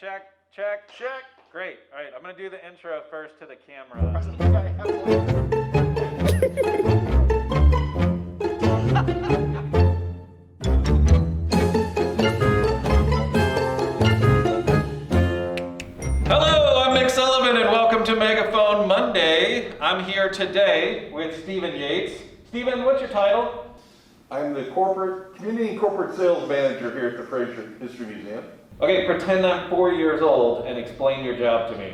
check. Great. All right, I'm going to do the intro first to the camera. Hello, I'm Mick Sullivan and welcome to Megaphone Monday. I'm here today with Stephen Yates. Stephen, what's your title? I'm the community and corporate sales manager here at the Fraser History Museum. Okay, pretend I'm 4 years old and explain your job to me.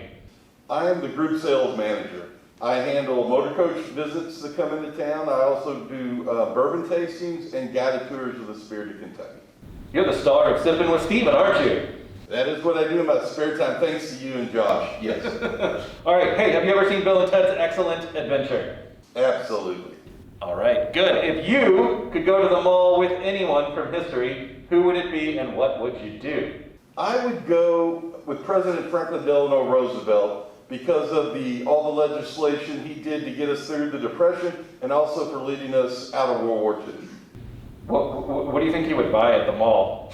I am the group sales manager. I handle motor coach visits that come into town. I also do bourbon tastings and guided tours of the Spirit of Kentucky. You're the star of Sipping with Stephen, aren't you? That is what I do in my spare time, thanks to you and Josh, yes. All right, hey, have you ever seen Bill and Ted's Excellent Adventure? Absolutely. All right, good. If you could go to the mall with anyone from history, who would it be and what would you do? I would go with President Franklin Delano Roosevelt because of all the legislation he did to get us through the Depression and also for leading us out of World War II. What do you think he would buy at the mall?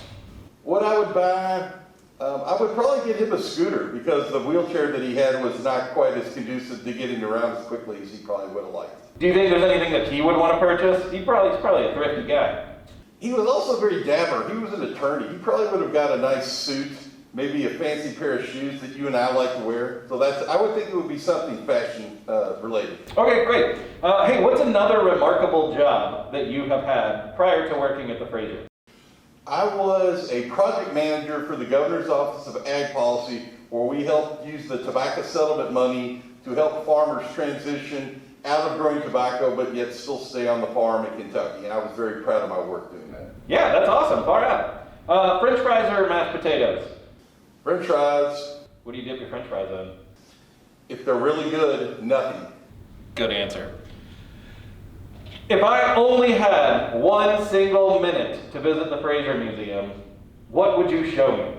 What I would buy, I would probably get him a scooter because the wheelchair that he had was not quite as conducive to getting around as quickly as he probably would have liked. Do you think there's anything that he would want to purchase? He's probably a thrifty guy. He was also very dapper. He was an attorney. He probably would have got a nice suit, maybe a fancy pair of shoes that you and I like to wear. So I would think it would be something fashion related. Okay, great. Hey, what's another remarkable job that you have had prior to working at the Fraser? I was a project manager for the Governor's Office of Ag Policy, where we helped use the tobacco settlement money to help farmers transition out of growing tobacco, but yet still stay on the farm in Kentucky. And I was very proud of my work doing that. Yeah, that's awesome. Far out. French fries or mashed potatoes? French fries. What do you dip your French fries in? If they're really good, nothing. Good answer. If I only had 1 single minute to visit the Fraser Museum, what would you show me?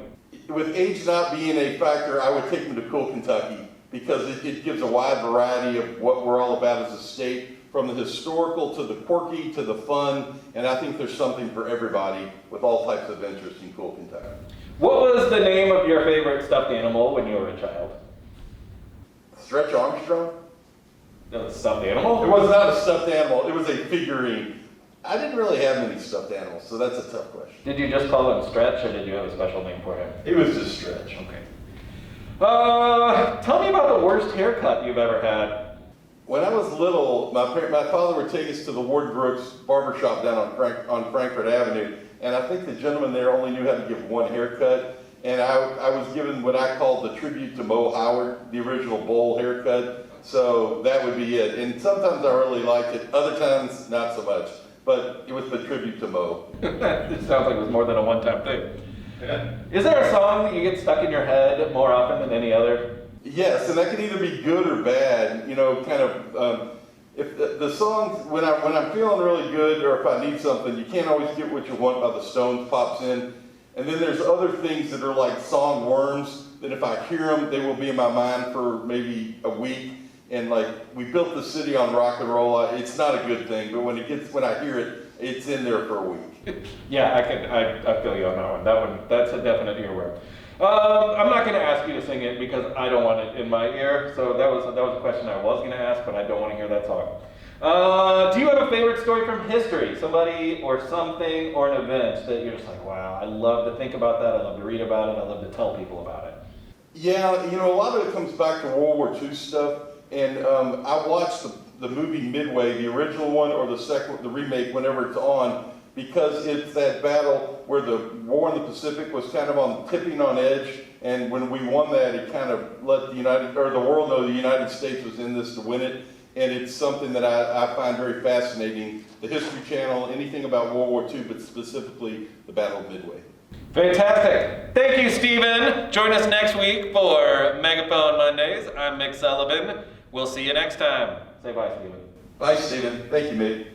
With age not being a factor, I would take them to Cool Kentucky because it gives a wide variety of what we're all about as a state, from the historical to the quirky to the fun, and I think there's something for everybody with all types of interest in Cool Kentucky. What was the name of your favorite stuffed animal when you were a child? Stretch Armstrong? That was a stuffed animal? It was not a stuffed animal, it was a figurine. I didn't really have many stuffed animals, so that's a tough question. Did you just call him Stretch, or did you have a special name for him? It was just Stretch. Okay. Tell me about the worst haircut you've ever had. When I was little, my father would take us to the Ward Brooks barbershop down on Frankfurt Avenue, and I think the gentleman there only knew how to give one haircut, and I was given what I called the tribute to Mo Howard, the original bowl haircut, so that would be it. And sometimes I really liked it, other times not so much, but it was the tribute to Mo. It sounds like it was more than a one-time thing. Yeah. Is there a song that you get stuck in your head more often than any other? Yes, and that can either be good or bad. You know, kind of. If the songs when I'm feeling really good or if I need something, you can't always get what you want by the Stones pops in, and then there's other things that are like song worms that if I hear them, they will be in my mind for maybe a week. And like we built the city on rock and roll. It's not a good thing, but when I hear it, it's in there for a week. Yeah, I feel you on that one. That's a definite earworm. I'm not going to ask you to sing it because I don't want it in my ear. So that was a question I was going to ask, but I don't want to hear that song. Do you have a favorite story from history? Somebody or something or an event that you're just like, wow, I love to think about that. I love to read about it. I love to tell people about it. Yeah, you know, a lot of it comes back to World War II stuff. And I watched the movie Midway, the original one or the remake, whenever it's on, because it's that battle where the war in the Pacific was kind of tipping on edge, and when we won that, it kind of let the world know the United States was in this to win it, and it's something that I find very fascinating. The History Channel, anything about World War II, but specifically the Battle of Midway. Fantastic. Thank you, Stephen. Join us next week for Megaphone Mondays. I'm Mick Sullivan. We'll see you next time. Say bye, Stephen. Bye, Stephen. Thank you, Mick.